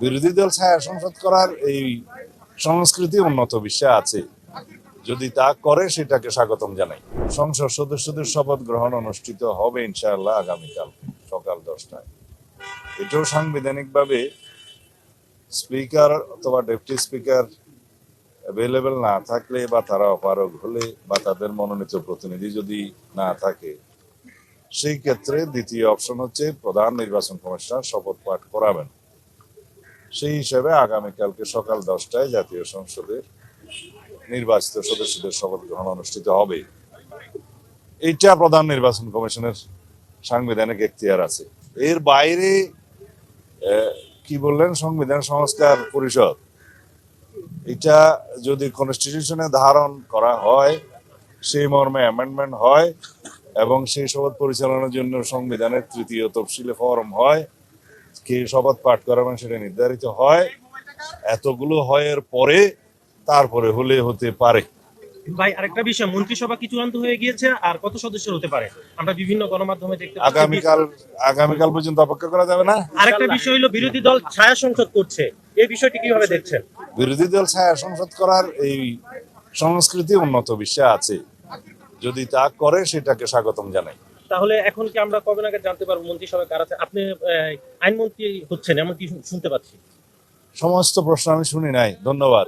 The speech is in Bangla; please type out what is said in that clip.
বিরোধী দল ছায়া সংসদ করার এই সংস্কৃতি উন্নত বিশ্বে আছে। যদি তা করে সেটাকে স্বাগতম জানাই। সংসদ সদস্যদের শপথ গ্রহণ অনুষ্ঠিত হবে ইনশাআল্লাহ আগামীকাল সকাল 10টায়। এটাও সাংবিধানিকভাবে স্পিকার অথবা ডেপুটি স্পিকার অ্যাভেলেবেল না থাকলে বা তারা অপারগ হলে বা তাদের মনোনীত প্রতিনিধি যদি না থাকে, সেই ক্ষেত্রে দ্বিতীয় অপশন হচ্ছে প্রধান নির্বাচন কমিশনার শপথ পাঠ করাবেন। সেই হিসাবে আগামীকালকে সকাল 10টায় জাতীয় সংসদের নির্বাচিত সদস্যদের শপথ গ্রহণ অনুষ্ঠিত হবে। এইটা প্রধান নির্বাচন কমিশনের সাংবিধানিক এখতিয়ার আছে। এর বাইরে কি বললেন, সংবিধান সংস্কার পরিষদ, এটা যদি কনস্টিটিউশনে ধারণ করা হয়, সেই মর্মে অ্যামেন্ডমেন্ট হয় এবং সেই শপথ পরিচালনার জন্য সংবিধানের তৃতীয় তফসিলে ফরম হয়, কে শপথ পাঠ করাবেন সেটা নির্ধারিত হয়, এতগুলো হয়ের পরে তারপরে হলে হতে পারে। ভাই, আরেকটা বিষয়, মন্ত্রিসভা কি চূড়ান্ত হয়ে গিয়েছে? আর কত সদস্য হতে পারে? আমরা বিভিন্ন গণমাধ্যমে দেখতে পাচ্ছি আগামীকাল পর্যন্ত অপেক্ষা করা যাবে না। আরেকটা বিষয় হলো, বিরোধী দল ছায়া সংসদ করছে, এই বিষয়টি কিভাবে দেখছেন? বিরোধী দল ছায়া সংসদ করার এই সংস্কৃতি উন্নত বিশ্বে আছে। যদি তা করে সেটাকে স্বাগতম জানাই। তাহলে এখন কি আমরা কবে নাগাদ জানতে পারবো মন্ত্রিসভায় কারা আছে? আপনি আইনমন্ত্রী হচ্ছেন এমন কি শুনতে পাচ্ছি। সমস্ত প্রশ্ন আমি শুনি নাই, ধন্যবাদ।